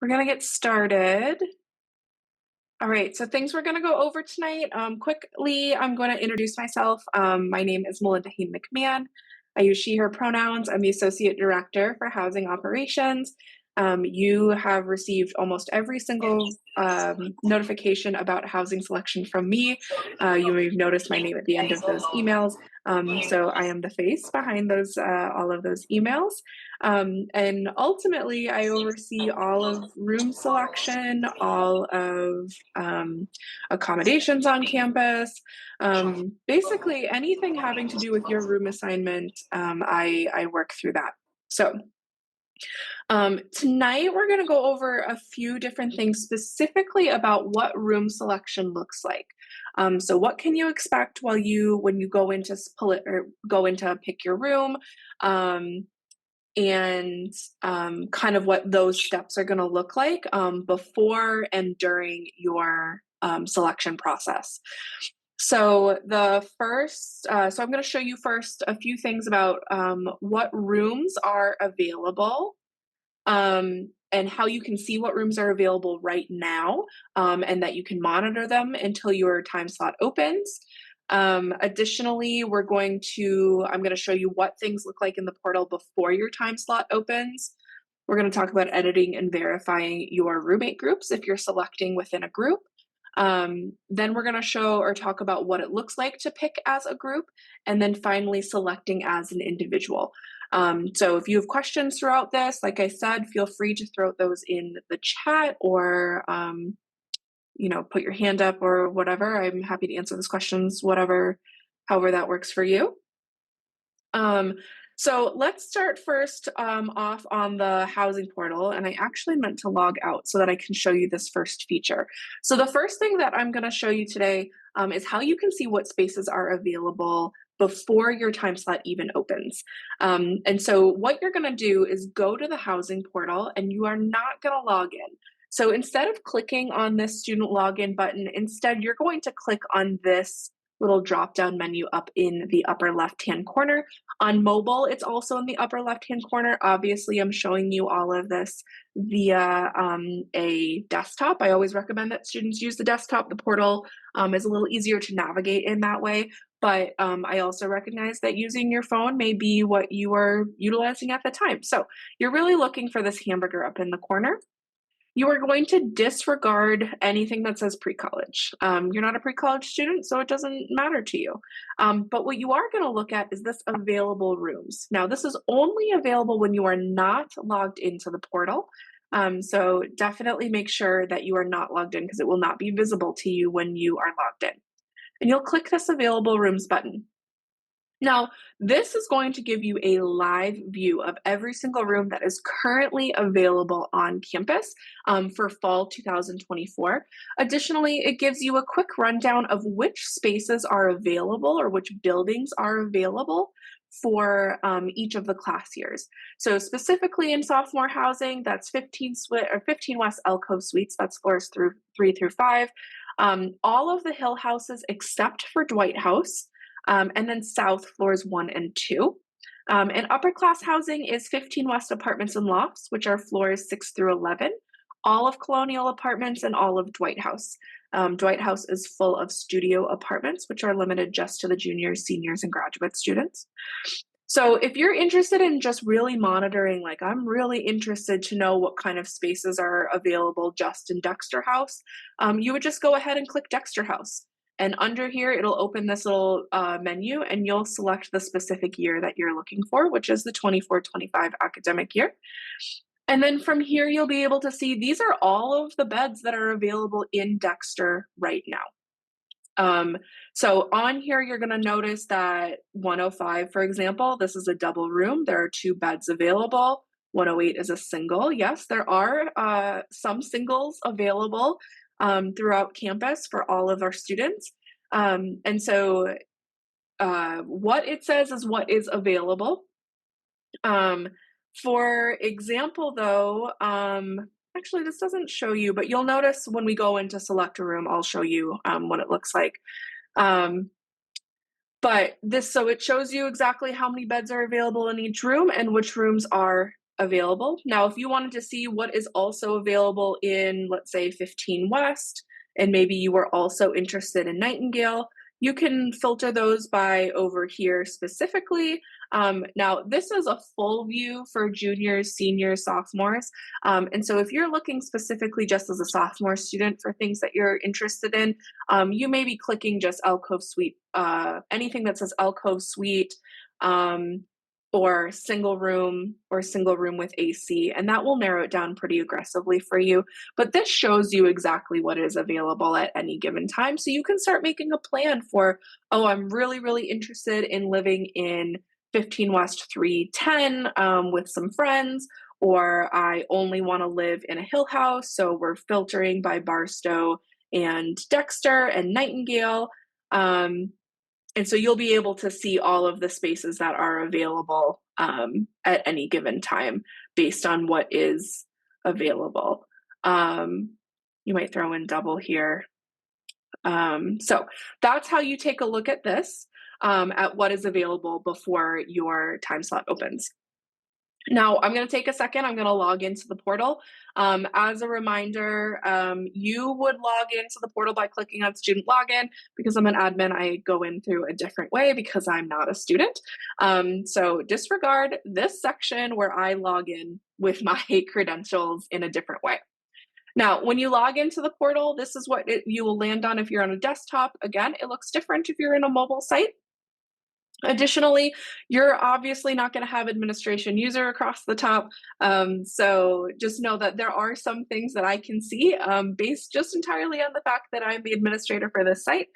We're gonna get started. All right, so things we're gonna go over tonight. Quickly, I'm going to introduce myself. My name is Melinda Hayne McMahon. I use she, her pronouns. I'm the Associate Director for Housing Operations. You have received almost every single notification about housing selection from me. You may have noticed my name at the end of those emails. So I am the face behind those, all of those emails. And ultimately, I oversee all of room selection, all of accommodations on campus, basically anything having to do with your room assignment. I work through that. So tonight we're going to go over a few different things specifically about what room selection looks like. So what can you expect when you go into split or go into pick your room? And kind of what those steps are going to look like before and during your selection process. So so I'm going to show you first a few things about what rooms are available and how you can see what rooms are available right now and that you can monitor them until your time slot opens. Additionally, I'm going to show you what things look like in the portal before your time slot opens. We're going to talk about editing and verifying your roommate groups if you're selecting within a group. Then we're going to show or talk about what it looks like to pick as a group, and then finally selecting as an individual. So if you have questions throughout this, like I said, feel free to throw those in the chat or put your hand up or whatever. I'm happy to answer those questions, however that works for you. So let's start first off on the housing portal, and I actually meant to log out so that I can show you this first feature. So the first thing that I'm going to show you today is how you can see what spaces are available before your time slot even opens. And so what you're going to do is go to the housing portal, and you are not going to log in. So instead of clicking on this student login button, instead you're going to click on this little drop-down menu up in the upper left-hand corner. On mobile, it's also in the upper left-hand corner. Obviously, I'm showing you all of this via a desktop. I always recommend that students use the desktop. The portal is a little easier to navigate in that way, but I also recognize that using your phone may be what you are utilizing at the time. So you're really looking for this hamburger up in the corner. You are going to disregard anything that says pre-college. You're not a pre-college student, so it doesn't matter to you. But what you are going to look at is this available rooms. Now, this is only available when you are not logged into the portal. So definitely make sure that you are not logged in because it will not be visible to you when you are logged in. And you'll click this available rooms button. Now, this is going to give you a live view of every single room that is currently available on campus for fall 2024. Additionally, it gives you a quick rundown of which spaces are available or which buildings are available for each of the class years. So specifically in sophomore housing, that's 15 West Alcove Suites, that's floors 3 through 5. All of the Hill houses except for Dwight House. And then South floors 1 and 2. And upper class housing is 15 West Apartments and Lofts, which are floors 6 through 11, all of Colonial Apartments, and all of Dwight House. Dwight House is full of studio apartments, which are limited just to the juniors, seniors, and graduate students. So if you're interested in just really monitoring, like I'm really interested to know what kind of spaces are available just in Dexter House, you would just go ahead and click Dexter House. And under here, it'll open this little menu and you'll select the specific year that you're looking for, which is the 24-25 academic year. And then from here, you'll be able to see these are all of the beds that are available in Dexter right now. So on here, you're going to notice that 105, for example, this is a double room. There are 2 beds available. 108 is a single. Yes, there are some singles available throughout campus for all of our students. And so what it says is what is available. For example, though, actually this doesn't show you, but you'll notice when we go into select a room, I'll show you what it looks like. So it shows you exactly how many beds are available in each room and which rooms are available. Now, if you wanted to see what is also available in, let's say, 15 West, and maybe you were also interested in Nightingale, you can filter those by over here specifically. Now, this is a full view for juniors, seniors, sophomores. And so if you're looking specifically just as a sophomore student for things that you're interested in, you may be clicking just alcove suite, anything that says alcove suite, or single room with AC, and that will narrow it down pretty aggressively for you. But this shows you exactly what is available at any given time. So you can start making a plan for, oh, I'm really, really interested in living in 15 West 310 with some friends, or I only want to live in a hill house. So we're filtering by Barstow and Dexter and Nightingale. And so you'll be able to see all of the spaces that are available at any given time based on what is available. You might throw in double here. So that's how you take a look at this, at what is available before your time slot opens. Now, I'm going to take a second. I'm going to log into the portal. As a reminder, you would log into the portal by clicking on student login. Because I'm an admin, I go in through a different way because I'm not a student. So disregard this section where I log in with my credentials in a different way. Now, when you log into the portal, this is what you will land on if you're on a desktop. Again, it looks different if you're in a mobile site. Additionally, you're obviously not going to have administration user across the top. So just know that there are some things that I can see based just entirely on the fact that I'm the administrator for this site.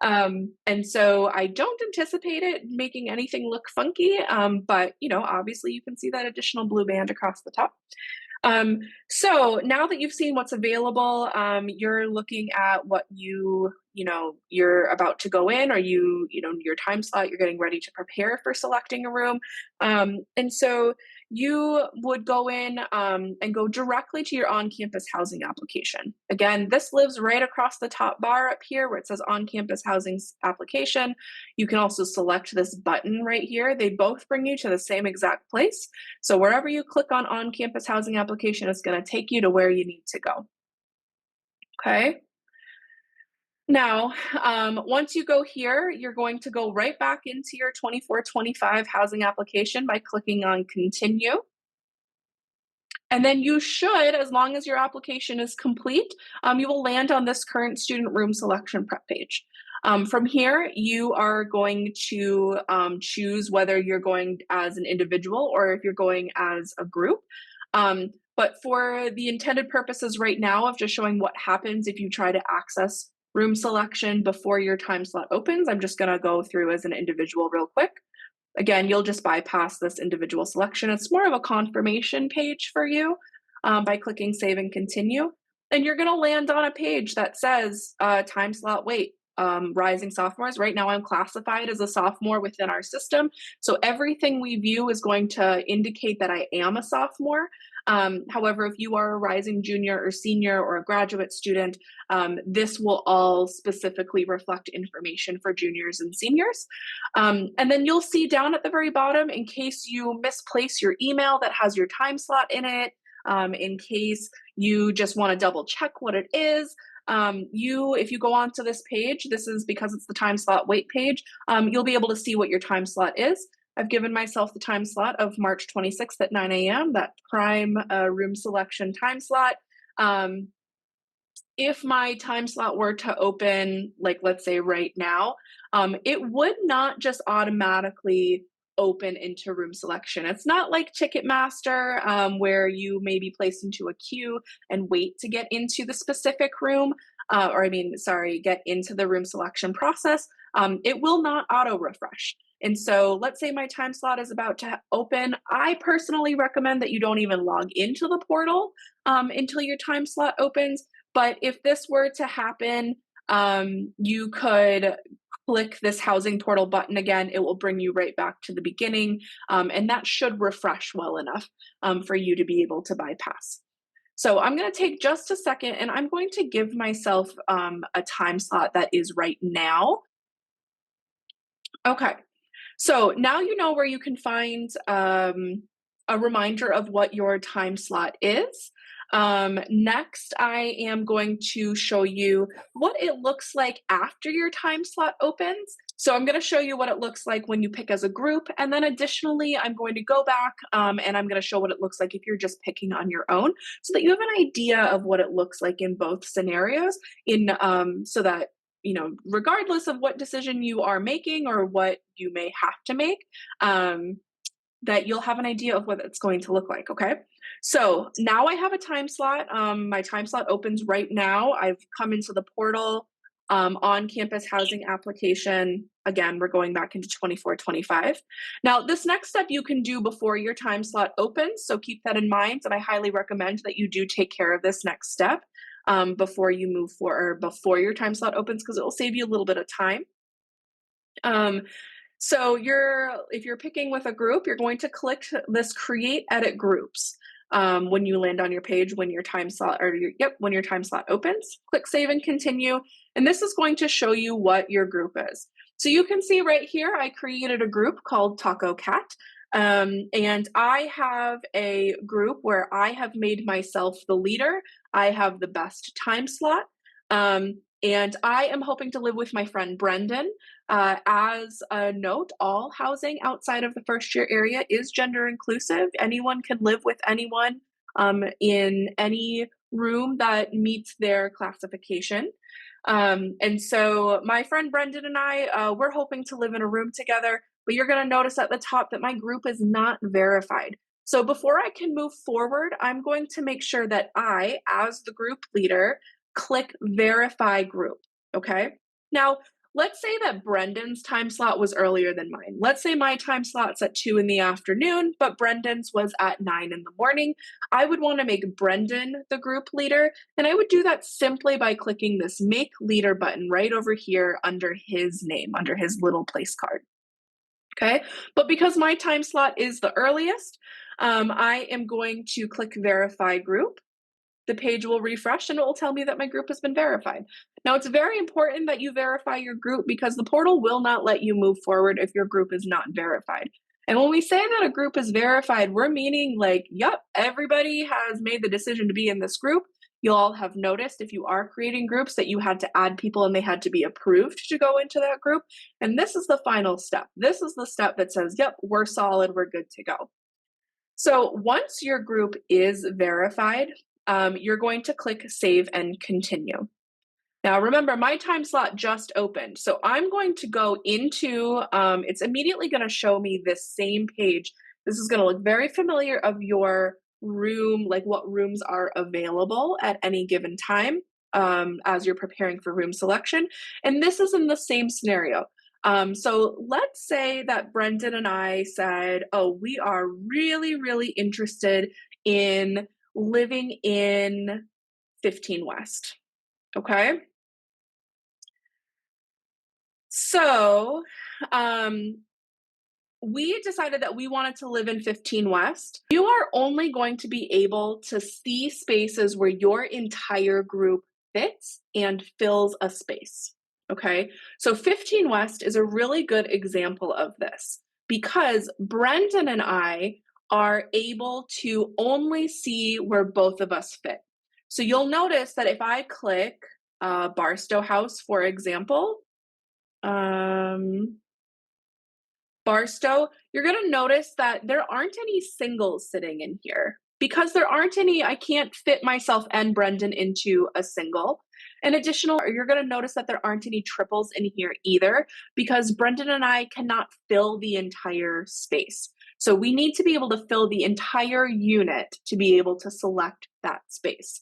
And so I don't anticipate it making anything look funky, but obviously you can see that additional blue band across the top. So now that you've seen what's available, you're looking at what you're about to go in, or your time slot, you're getting ready to prepare for selecting a room. And so you would go in and go directly to your on-campus housing application. Again, this lives right across the top bar up here where it says on-campus housing application. You can also select this button right here. They both bring you to the same exact place. So wherever you click on campus housing application, it's going to take you to where you need to go. Okay. Now, once you go here, you're going to go right back into your 24-25 housing application by clicking on continue. And then you should, as long as your application is complete, you will land on this current student room selection prep page. From here, you are going to choose whether you're going as an individual or if you're going as a group. But for the intended purposes right now of just showing what happens if you try to access room selection before your time slot opens, I'm just going to go through as an individual real quick. Again, you'll just bypass this individual selection. It's more of a confirmation page for you by clicking save and continue. And you're going to land on a page that says time slot wait. Rising sophomores. Right now I'm classified as a sophomore within our system. So everything we view is going to indicate that I am a sophomore. However, if you are a rising junior or senior or a graduate student, this will all specifically reflect information for juniors and seniors. And then you'll see down at the very bottom, in case you misplace your email that has your time slot in it, in case you just want to double check what it is, if you go onto this page, this is because it's the time slot wait page, you'll be able to see what your time slot is. I've given myself the time slot of March 26th at 9 a.m., that prime room selection time slot. If my time slot were to open, like let's say right now, it would not just automatically open into room selection. It's not like Ticketmaster, where you may be placed into a queue and wait to get into the specific room, get into the room selection process. It will not auto refresh. And so let's say my time slot is about to open. I personally recommend that you don't even log into the portal until your time slot opens. But if this were to happen, you could click this housing portal button again. It will bring you right back to the beginning, and that should refresh well enough for you to be able to bypass. So I'm going to take just a second, and I'm going to give myself a time slot that is right now. Okay, so now you know where you can find a reminder of what your time slot is. Next, I am going to show you what it looks like after your time slot opens. So I'm going to show you what it looks like when you pick as a group. And then additionally, I'm going to go back and I'm going to show what it looks like if you're just picking on your own so that you have an idea of what it looks like in both scenarios so that regardless of what decision you are making or what you may have to make, that you'll have an idea of what it's going to look like, okay? So now I have a time slot. My time slot opens right now. I've come into the portal on campus housing application. Again, we're going back into 24-25. Now, this next step you can do before your time slot opens, so keep that in mind, and I highly recommend that you do take care of this next step before you move forward, before your time slot opens, because it will save you a little bit of time. So if you're picking with a group, you're going to click this create edit groups when you land on your page when your time slot opens. Click save and continue, and this is going to show you what your group is. So you can see right here I created a group called Taco Cat, and I have a group where I have made myself the leader. I have the best time slot. And I am hoping to live with my friend Brendan. As a note, all housing outside of the first year area is gender inclusive. Anyone can live with anyone in any room that meets their classification. And so my friend Brendan and I, we're hoping to live in a room together, but you're going to notice at the top that my group is not verified. So before I can move forward, I'm going to make sure that I, as the group leader, click verify group, okay? Now, let's say that Brendan's time slot was earlier than mine. Let's say my time slot's at 2 in the afternoon, but Brendan's was at 9 in the morning. I would want to make Brendan the group leader, and I would do that simply by clicking this make leader button right over here under his name, under his little place card. Okay, but because my time slot is the earliest, I am going to click verify group. The page will refresh and it will tell me that my group has been verified. Now, it's very important that you verify your group because the portal will not let you move forward if your group is not verified. And when we say that a group is verified, we're meaning like, yep, everybody has made the decision to be in this group. You'll all have noticed if you are creating groups that you had to add people and they had to be approved to go into that group. And this is the final step. This is the step that says, yep, we're solid, we're good to go. So once your group is verified, you're going to click save and continue. Now remember, my time slot just opened, so I'm going to go into, it's immediately going to show me this same page. This is going to look very familiar of your room, like what rooms are available at any given time as you're preparing for room selection. And this is in the same scenario. So let's say that Brendan and I said, oh, we are really, really interested in living in 15 West, okay? So we decided that we wanted to live in 15 West. You are only going to be able to see spaces where your entire group fits and fills a space, okay? So 15 West is a really good example of this because Brendan and I are able to only see where both of us fit. So you'll notice that if I click Barstow House, for example, Barstow, you're going to notice that there aren't any singles sitting in here. Because there aren't any, I can't fit myself and Brendan into a single. And additional, you're going to notice that there aren't any triples in here either because Brendan and I cannot fill the entire space. So we need to be able to fill the entire unit to be able to select that space.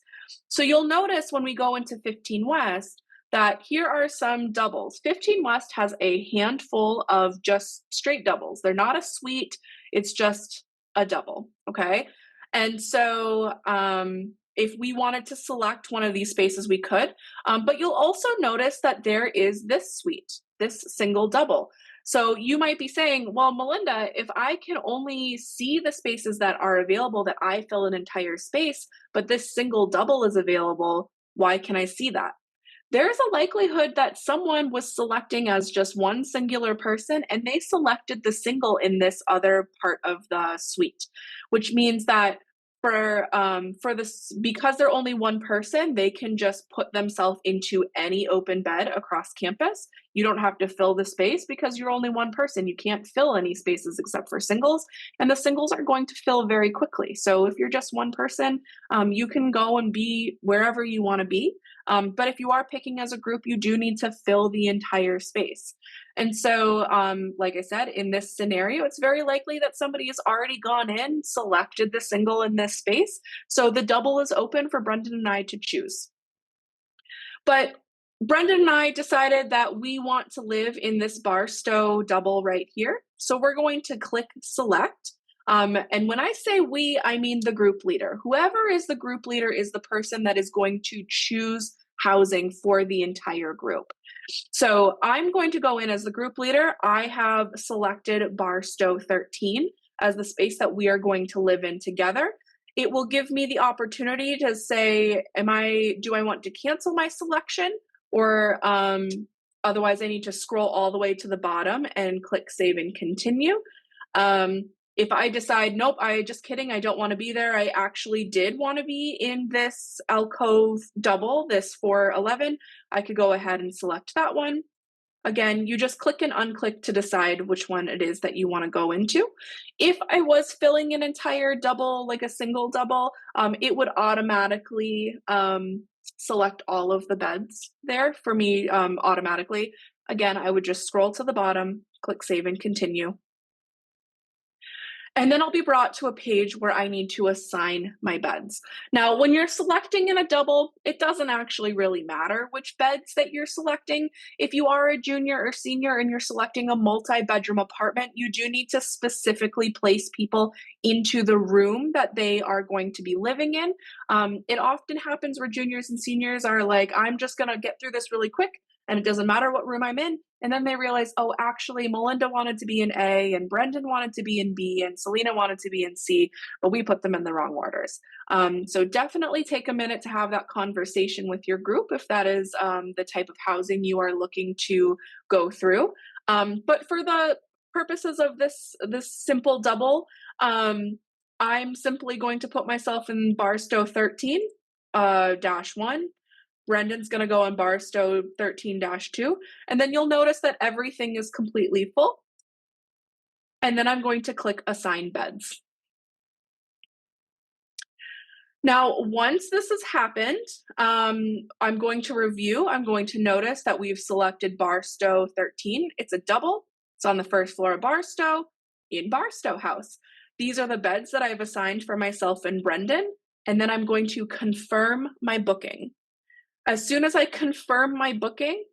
So you'll notice when we go into 15 West that here are some doubles. 15 West has a handful of just straight doubles. They're not a suite, it's just a double, okay? And so if we wanted to select one of these spaces, we could, but you'll also notice that there is this suite, this single double. So you might be saying, well, Melinda, if I can only see the spaces that are available that I fill an entire space, but this single double is available, why can I see that? there's a likelihood that someone was selecting as just one singular person and they selected the single in this other part of the suite, which means that for this, because they're only one person, they can just put themselves into any open bed across campus. You don't have to fill the space because you're only one person. You can't fill any spaces except for singles, and the singles are going to fill very quickly. So if you're just one person, you can go and be wherever you want to be. But if you are picking as a group, you do need to fill the entire space. And so, like I said, in this scenario, it's very likely that somebody has already gone in, selected the single in this space. So the double is open for Brendan and I to choose. But Brendan and I decided that we want to live in this Barstow double right here. So we're going to click select. And when I say we, I mean the group leader. Whoever is the group leader is the person that is going to choose housing for the entire group. So I'm going to go in as the group leader. I have selected Barstow 13 as the space that we are going to live in together. It will give me the opportunity to say, do I want to cancel my selection, or otherwise I need to scroll all the way to the bottom and click save and continue. If I decide, nope, just kidding, I don't want to be there. I actually did want to be in this alcove double, this 411. I could go ahead and select that one. Again, you just click and unclick to decide which one it is that you want to go into. If I was filling an entire double, like a single double, it would automatically select all of the beds there for me automatically. Again, I would just scroll to the bottom, click save and continue. And then I'll be brought to a page where I need to assign my beds. Now, when you're selecting in a double, it doesn't actually really matter which beds that you're selecting. If you are a junior or senior and you're selecting a multi-bedroom apartment, you do need to specifically place people into the room that they are going to be living in. It often happens where juniors and seniors are like, I'm just gonna get through this really quick, and it doesn't matter what room I'm in. And then they realize, oh, actually, Melinda wanted to be in A, and Brendan wanted to be in B, and Selena wanted to be in C, but we put them in the wrong orders. So definitely take a minute to have that conversation with your group if that is the type of housing you are looking to go through. But for the purposes of this simple double, I'm simply going to put myself in Barstow 13 -1. Brendan's going to go on Barstow 13-2, and then you'll notice that everything is completely full. And then I'm going to click assign beds. Now, once this has happened, I'm going to review. I'm going to notice that we've selected Barstow 13. It's a double. It's on the first floor of Barstow in Barstow House. These are the beds that I've assigned for myself and Brendan. And then I'm going to confirm my booking. As soon as I confirm my booking,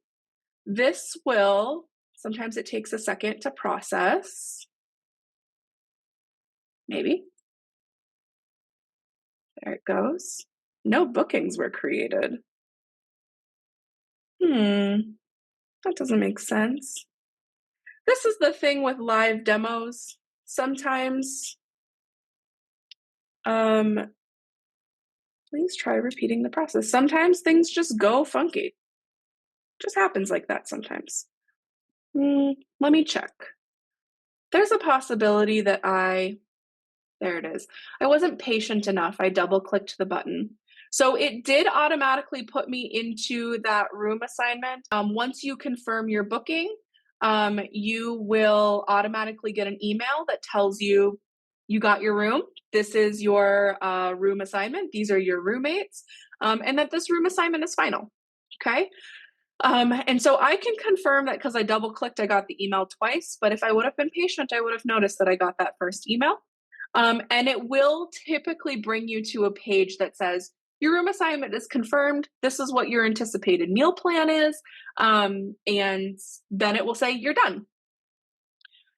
this will, sometimes it takes a second to process. Maybe. There it goes. No bookings were created. That doesn't make sense. This is the thing with live demos. Sometimes, please try repeating the process. Sometimes things just go funky. Just happens like that sometimes. Let me check. There's a possibility that there it is. I wasn't patient enough. I double-clicked the button. So it did automatically put me into that room assignment. Once you confirm your booking, you will automatically get an email that tells you you got your room. This is your room assignment. These are your roommates, and that this room assignment is final. Okay. And so I can confirm that because I double clicked, I got the email twice, but if I would have been patient, I would have noticed that I got that first email. And it will typically bring you to a page that says, your room assignment is confirmed. This is what your anticipated meal plan is. And then it will say, you're done.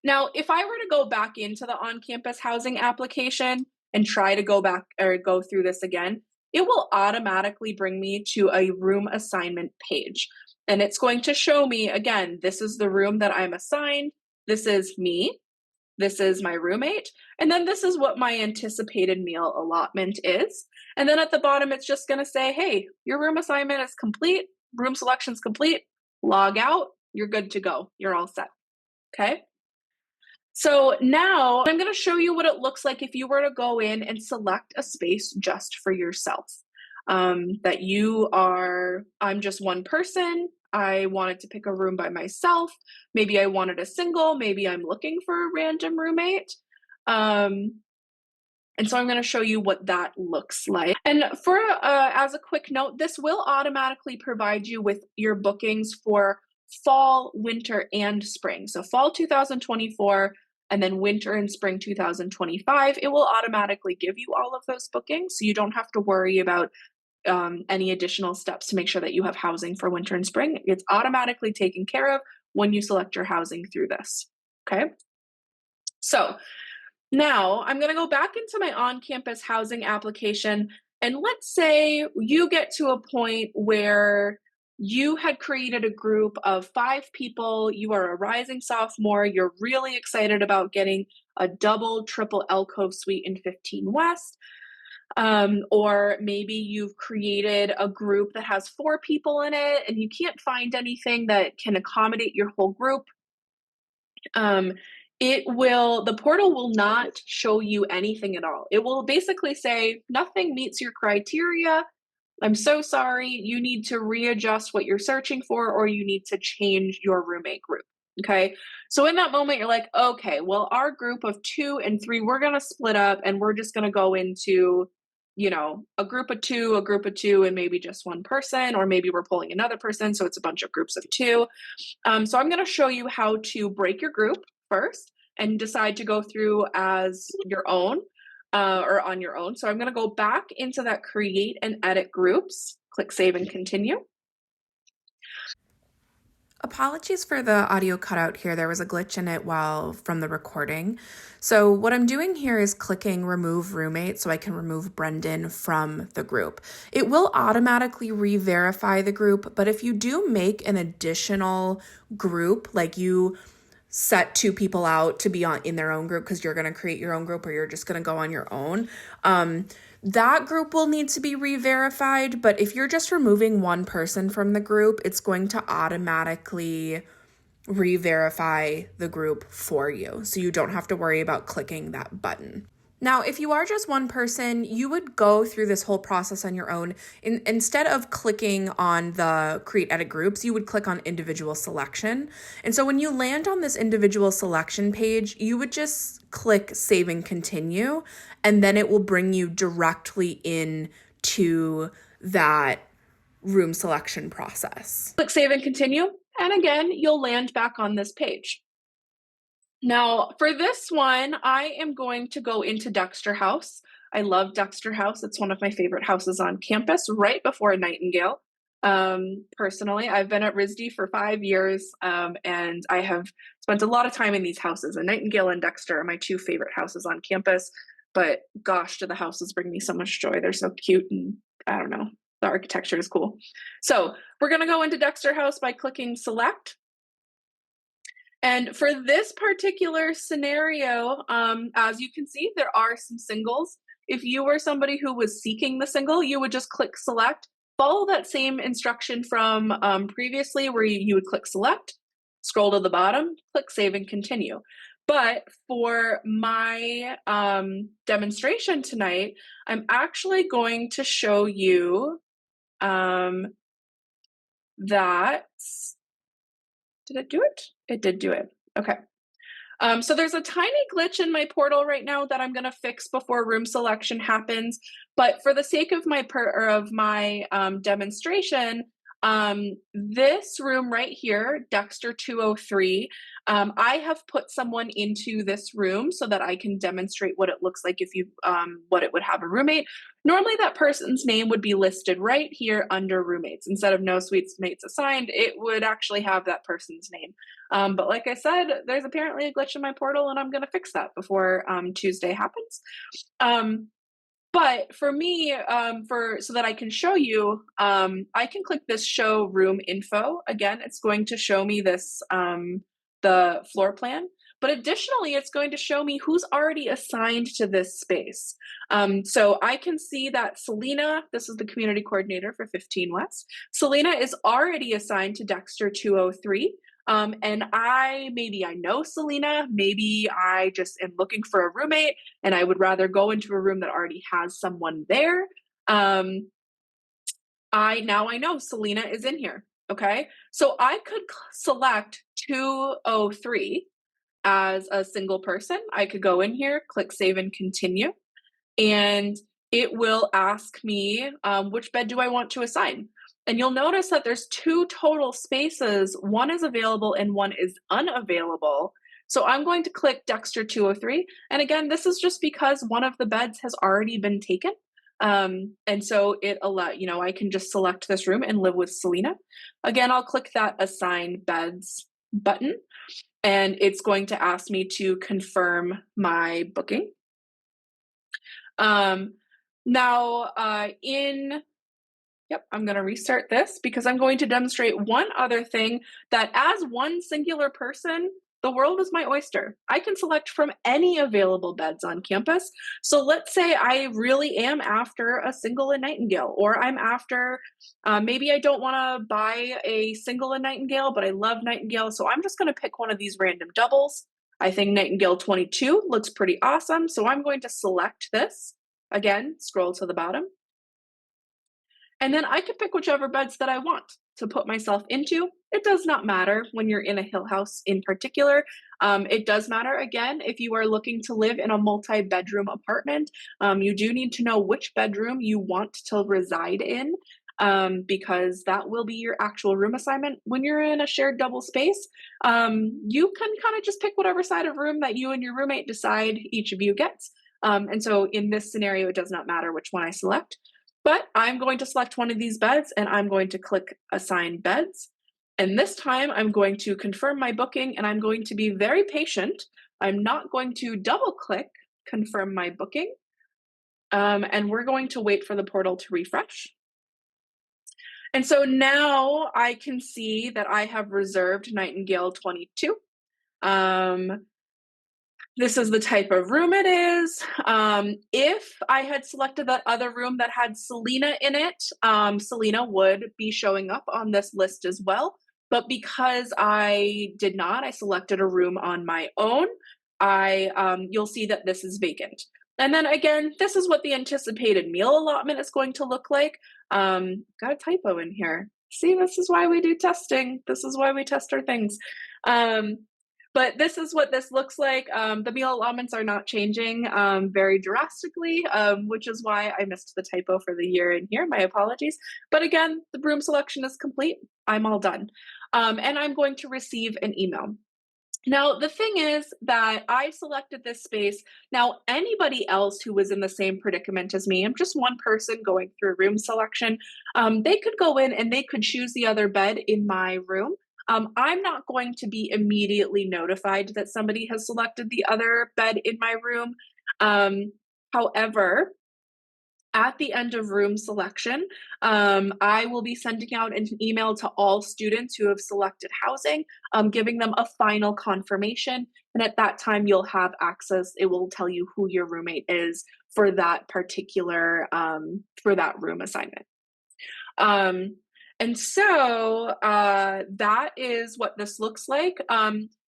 Now, if I were to go back into the on-campus housing application and try to go back or go through this again, it will automatically bring me to a room assignment page. And it's going to show me, again, this is the room that I'm assigned. This is me. This is my roommate. And then this is what my anticipated meal allotment is. And then at the bottom, it's just going to say, hey, your room assignment is complete. room selection's complete, log out, you're good to go. You're all set. Okay. So now I'm going to show you what it looks like if you were to go in and select a space just for yourself. That I'm just one person. I wanted to pick a room by myself. Maybe I wanted a single. Maybe I'm looking for a random roommate. And so I'm going to show you what that looks like. And for as a quick note, this will automatically provide you with your bookings for fall, winter, and spring. So fall 2024 and then winter and spring 2025. It will automatically give you all of those bookings. So you don't have to worry about any additional steps to make sure that you have housing for winter and spring. It's automatically taken care of when you select your housing through this. Okay. So now I'm going to go back into my on-campus housing application, and let's say you get to a point where you had created a group of 5 people, you are a rising sophomore, you're really excited about getting a double, triple alcove suite in 15 West, or maybe you've created a group that has 4 people in it and you can't find anything that can accommodate your whole group. The portal will not show you anything at all. It will basically say, nothing meets your criteria. I'm so sorry. You need to readjust what you're searching for, or you need to change your roommate group. Okay. So in that moment, you're like, okay, well, our group of 2 and 3, we're going to split up and we're just going to go into, a group of 2, and maybe just one person, or maybe we're pulling another person. So it's a bunch of groups of 2. So I'm going to show you how to break your group first and decide to go through as your own or on your own. So I'm going to go back into that create and edit groups, click save and continue. Apologies for the audio cutout here. There was a glitch in it from the recording. So what I'm doing here is clicking remove roommate so I can remove Brendan from the group. It will automatically re-verify the group, but if you do make an additional group, like you set 2 people out to be in their own group because you're going to create your own group or you're just going to go on your own, that group will need to be re-verified. But if you're just removing one person from the group, it's going to automatically re-verify the group for you. So you don't have to worry about clicking that button. Now, if you are just one person, you would go through this whole process on your own. Instead of clicking on the create edit groups, you would click on individual selection. And so when you land on this individual selection page, you would just click save and continue, and then it will bring you directly into that room selection process. Click save and continue, and again, you'll land back on this page. Now, for this one, I am going to go into Dexter House. I love Dexter House. It's one of my favorite houses on campus, right before Nightingale. Personally, I've been at RISD for 5 years, and I have spent a lot of time in these houses. And Nightingale and Dexter are my 2 favorite houses on campus. But gosh, do the houses bring me so much joy. They're so cute, and I don't know, the architecture is cool. So we're going to go into Dexter House by clicking select. And for this particular scenario, as you can see, there are some singles. If you were somebody who was seeking the single, you would just click select, follow that same instruction from previously where you would click select, scroll to the bottom, click save and continue. But for my demonstration tonight, I'm actually going to show you that, did it do it? It did do it. Okay. So there's a tiny glitch in my portal right now that I'm going to fix before room selection happens. But for the sake of my demonstration, this room right here, Dexter 203, I have put someone into this room so that I can demonstrate what it looks like if you, what it would have a roommate. Normally that person's name would be listed right here under roommates. Instead of no suites mates assigned, it would actually have that person's name. But like I said, there's apparently a glitch in my portal and I'm going to fix that before Tuesday happens. But for me, so that I can show you, I can click this show room info. Again, it's going to show me this, the floor plan. but additionally, it's going to show me who's already assigned to this space. So I can see that Selena, this is the community coordinator for 15 West, Selena is already assigned to Dexter 203. And maybe I know Selena, maybe I just am looking for a roommate and I would rather go into a room that already has someone there. Um, I know Selena is in here. Okay. So I could select 203 as a single person. I could go in here, click save and continue, and it will ask me which bed do I want to assign. And you'll notice that there's two total spaces. One is available and one is unavailable. So I'm going to click Dexter 203. And again, this is just because one of the beds has already been taken. And so I can just select this room and live with Selena. Again, I'll click that assign beds button and it's going to ask me to confirm my booking. Now, I'm going to restart this because I'm going to demonstrate one other thing that as one singular person, the world is my oyster. I can select from any available beds on campus. So let's say I really am after a single and Nightingale, or I'm after, maybe I don't want to buy a single and Nightingale, but I love Nightingale. So I'm just going to pick one of these random doubles. I think Nightingale 22 looks pretty awesome. So I'm going to select this. Again, scroll to the bottom. And then I can pick whichever beds that I want to put myself into. It does not matter when you're in a Hill House in particular. It does matter, again, if you are looking to live in a multi-bedroom apartment. You do need to know which bedroom you want to reside in, because that will be your actual room assignment. When you're in a shared double space, you can kind of just pick whatever side of room that you and your roommate decide each of you gets. And so in this scenario, it does not matter which one I select. But I'm going to select one of these beds and I'm going to click assign beds. And this time I'm going to confirm my booking and I'm going to be very patient. I'm not going to double click confirm my booking. And we're going to wait for the portal to refresh. And so now I can see that I have reserved Nightingale 22. This is the type of room it is. If I had selected that other room that had Selena in it, Selena would be showing up on this list as well. But because I did not, I selected a room on my own, you'll see that this is vacant. And then again, this is what the anticipated meal allotment is going to look like. Got a typo in here. See, this is why we do testing. This is why we test our things. But this is what this looks like. The meal allotments are not changing very drastically, which is why I missed the typo for the year in here. My apologies. But again, the room selection is complete. I'm all done. And I'm going to receive an email. Now, the thing is that I selected this space. Now, anybody else who was in the same predicament as me, I'm just one person going through room selection, they could go in and they could choose the other bed in my room. I'm not going to be immediately notified that somebody has selected the other bed in my room. However, at the end of room selection, I will be sending out an email to all students who have selected housing, giving them a final confirmation. And at that time, you'll have access. It will tell you who your roommate is for that particular, for that room assignment. And so that is what this looks like.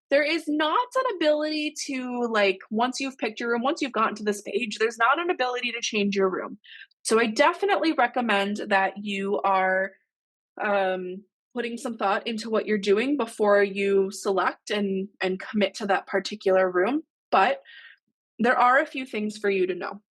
There is not an ability to, like, once you've picked your room, once you've gotten to this page, there's not an ability to change your room. So I definitely recommend that you are putting some thought into what you're doing before you select and commit to that particular room. But there are a few things for you to know,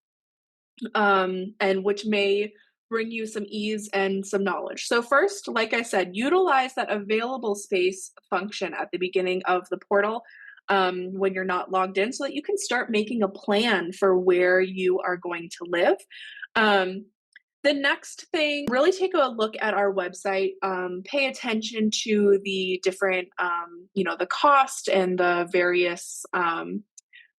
and which may bring you some ease and some knowledge. So first, like I said, utilize that available space function at the beginning of the portal when you're not logged in so that you can start making a plan for where you are going to live. The next thing, really take a look at our website, pay attention to the different, the cost and the various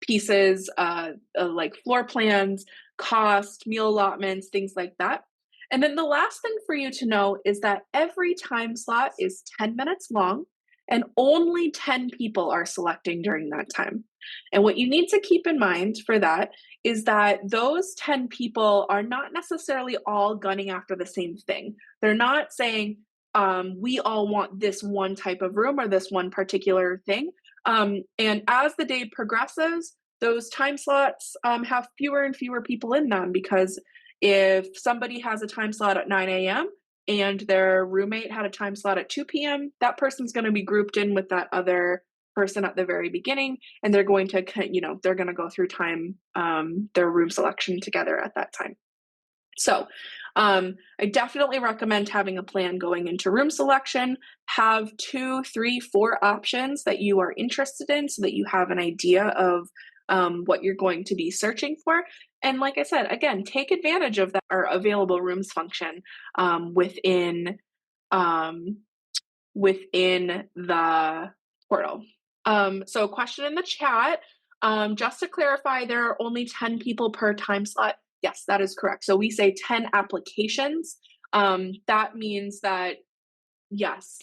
pieces, like floor plans, cost, meal allotments, things like that. And then the last thing for you to know is that every time slot is 10 minutes long. and only 10 people are selecting during that time. And what you need to keep in mind for that is that those 10 people are not necessarily all gunning after the same thing. They're not saying, we all want this one type of room or this one particular thing. And as the day progresses, those time slots have fewer and fewer people in them, because if somebody has a time slot at 9 a.m. and their roommate had a time slot at 2 p.m., that person's going to be grouped in with that other person at the very beginning, and they're going to, they're going to go through their room selection together at that time. So I definitely recommend having a plan going into room selection. Have 2, 3, 4 options that you are interested in so that you have an idea of what you're going to be searching for. And like I said, again, take advantage of that or available rooms function within the portal. So question in the chat, just to clarify, there are only 10 people per time slot. Yes, that is correct. So we say 10 applications. That means that, yes,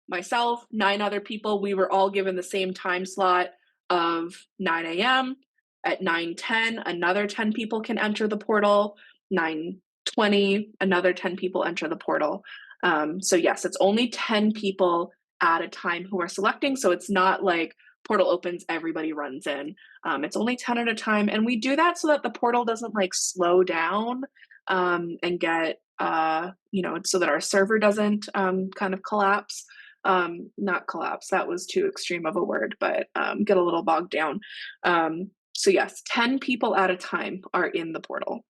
myself, 9 other people, we were all given the same time slot of 9 a.m. At 9:10, another 10 people can enter the portal. 9:20, another 10 people enter the portal. So yes, it's only 10 people at a time who are selecting. So it's not like portal opens, everybody runs in. It's only 10 at a time. And we do that so that the portal doesn't like slow down and get, so that our server doesn't kind of collapse. Not collapse, that was too extreme of a word, but get a little bogged down. So yes, 10 people at a time are in the portal.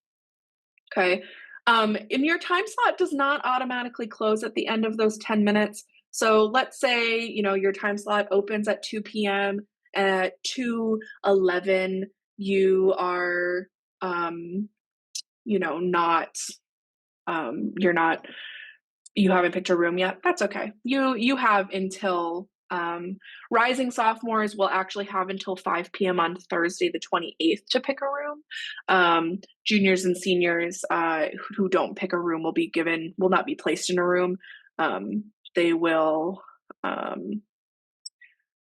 Okay. And your time slot does not automatically close at the end of those 10 minutes. So let's say, your time slot opens at 2 p.m. At 2:11, you are, you haven't picked a room yet. That's okay. You have until, rising sophomores will actually have until 5 p.m. on Thursday, the 28th to pick a room. Juniors and seniors who don't pick a room will not be placed in a room. They will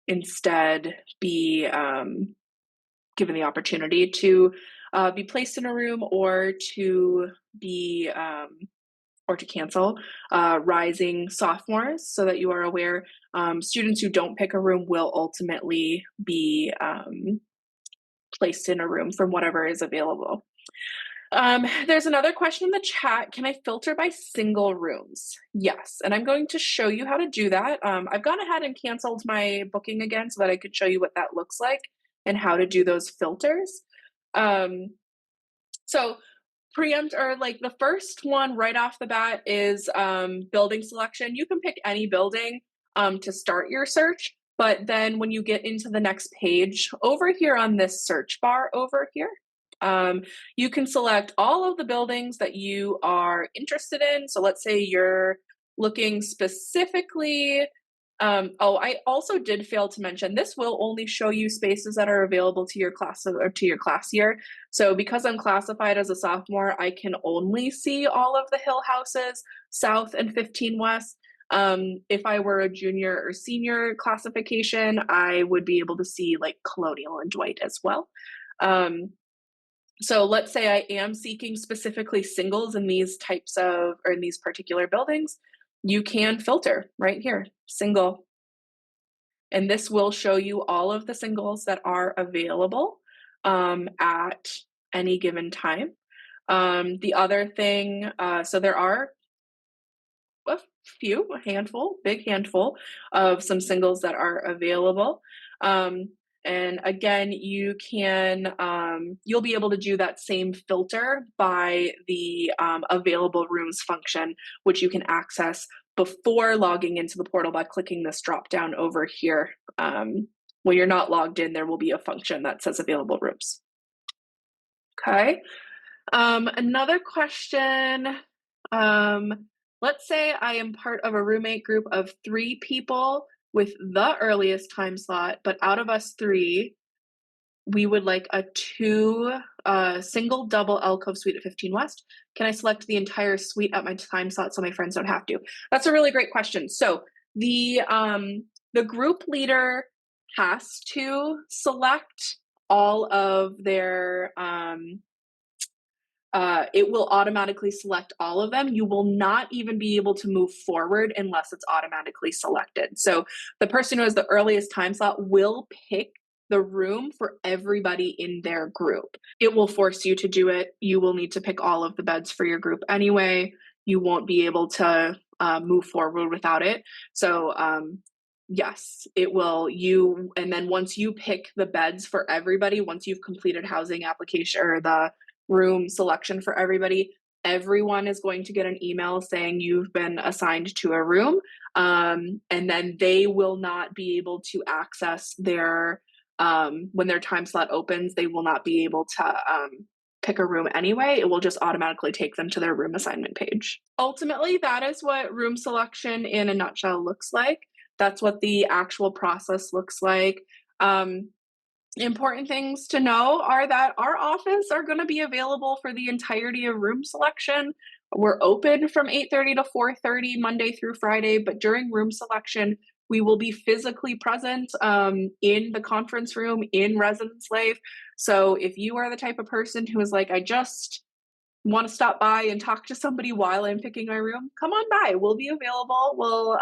instead be given the opportunity to be placed in a room or to be or to cancel. Rising sophomores, so that you are aware, students who don't pick a room will ultimately be placed in a room from whatever is available. There's another question in the chat. Can I filter by single rooms? Yes, and I'm going to show you how to do that. I've gone ahead and canceled my booking again so that I could show you what that looks like and how to do those filters. So preempt, or like the first one right off the bat is building selection. You can pick any building to start your search, but then when you get into the next page over here on this search bar over here, you can select all of the buildings that you are interested in. So let's say you're looking specifically, I also did fail to mention, this will only show you spaces that are available to your class or to your class year. So because I'm classified as a sophomore, I can only see all of the Hill houses, South and 15 West. If I were a junior or senior classification, I would be able to see like Colonial and Dwight as well. So let's say I am seeking specifically singles in these types of, or in these particular buildings, you can filter right here, single. And this will show you all of the singles that are available at any given time. The other thing, so there are a big handful of some singles that are available. And again, you can, you'll be able to do that same filter by the available rooms function, which you can access before logging into the portal by clicking this drop down over here. When you're not logged in, there will be a function that says available rooms. Okay. Another question. Let's say I am part of a roommate group of 3 people with the earliest time slot, but out of us 3, we would like a 2 single double alcove suite at 15 West. Can I select the entire suite at my time slot so my friends don't have to? That's a really great question. So the The group leader has to select all of their it will automatically select all of them. You will not even be able to move forward unless it's automatically selected. So the person who has the earliest time slot will pick the room for everybody in their group. It will force you to do it. You will need to pick all of the beds for your group anyway. You won't be able to move forward without it. So yes, it will. And then once you pick the beds for everybody, once you've completed housing application or the room selection for everybody, everyone is going to get an email saying you've been assigned to a room. And then they will not be able to access their, when their time slot opens, they will not be able to pick a room anyway. It will just automatically take them to their room assignment page. Ultimately, that is what room selection in a nutshell looks like. That's what the actual process looks like. Important things to know are that our office are going to be available for the entirety of room selection. We're open from 8:30 to 4:30 Monday through Friday, but during room selection, we will be physically present in the conference room in Residence Life. So if you are the type of person who is like, I just want to stop by and talk to somebody while I'm picking my room, come on by. We'll be available. We'll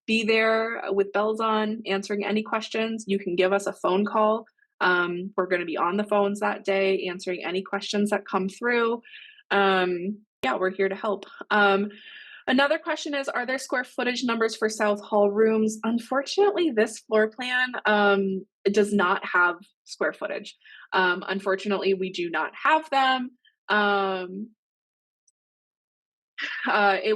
be there with bells on, answering any questions. You can give us a phone call. We're going to be on the phones that day, answering any questions that come through. Yeah, we're here to help. Another question is, are there square footage numbers for South Hall rooms? Unfortunately, this floor plan does not have square footage. Unfortunately, we do not have them.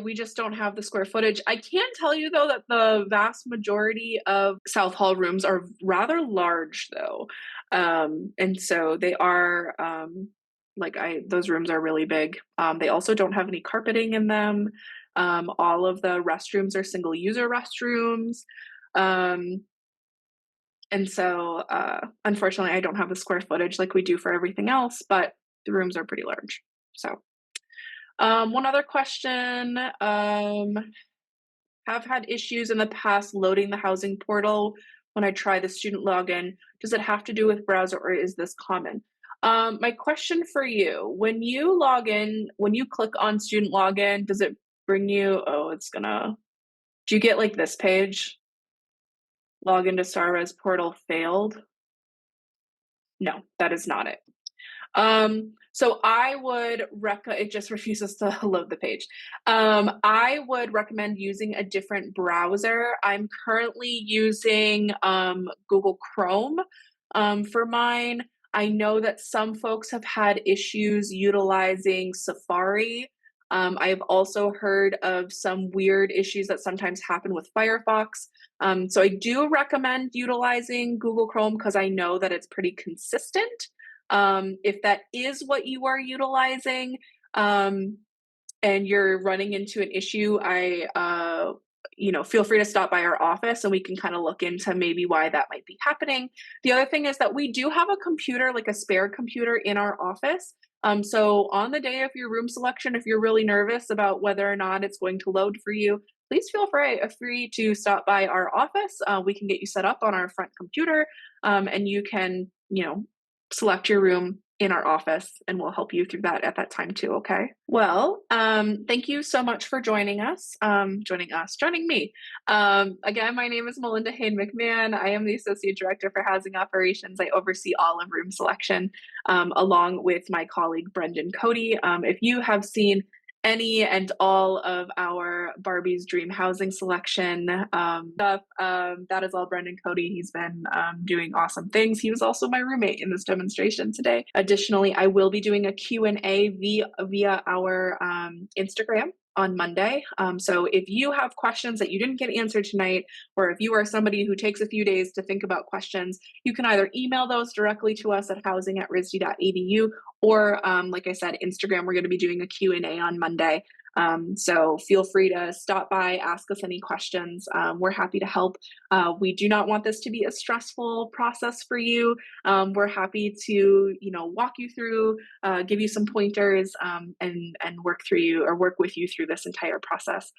We just don't have the square footage. I can tell you though that the vast majority of South Hall rooms are rather large though. And so they are those rooms are really big. They also don't have any carpeting in them. All of the restrooms are single user restrooms. And so unfortunately I don't have the square footage like we do for everything else, but the rooms are pretty large. So one other question, have had issues in the past loading the housing portal when I try the student login. Does it have to do with browser or is this common? My question for you, when you log in, when you click on student login, does it bring you, do you get like this page? Login to StarRez portal failed? No, that is not it. So I would it just refuses to load the page. I would recommend using a different browser. I'm currently using Google Chrome for mine. I know that some folks have had issues utilizing Safari. I've also heard of some weird issues that sometimes happen with Firefox. So I do recommend utilizing Google Chrome because I know that it's pretty consistent. If that is what you are utilizing, and you're running into an issue, feel free to stop by our office and we can kind of look into maybe why that might be happening. The other thing is that we do have a computer, like a spare computer in our office. So on the day of your room selection, if you're really nervous about whether or not it's going to load for you, please feel free to stop by our office. We can get you set up on our front computer, and you can, select your room in our office and we'll help you through that at that time too. Okay. Well, thank you so much for joining me. Again, my name is Melinda Hain McMahon. I am the Associate Director for Housing Operations. I oversee all of room selection, along with my colleague, Brendan Cody. If you have seen any and all of our Barbie's Dream Housing Selection stuff, that is all Brendan Cody. He's been doing awesome things. He was also my roommate in this demonstration today. Additionally, I will be doing a Q&A via our Instagram on Monday. So if you have questions that you didn't get answered tonight, or if you are somebody who takes a few days to think about questions, you can either email those directly to us at housing@risd.edu, or like I said, Instagram. We're going to be doing a Q&A on Monday. So feel free to stop by, ask us any questions. We're happy to help. We do not want this to be a stressful process for you. We're happy to, walk you through, give you some pointers, and work with you through this entire process.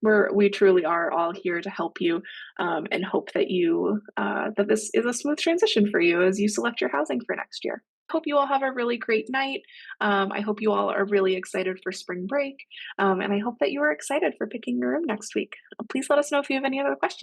We truly are all here to help you, and hope that that this is a smooth transition for you as you select your housing for next year. Hope you all have a really great night. I hope you all are really excited for spring break, and I hope that you are excited for picking your room next week. Please let us know if you have any other questions.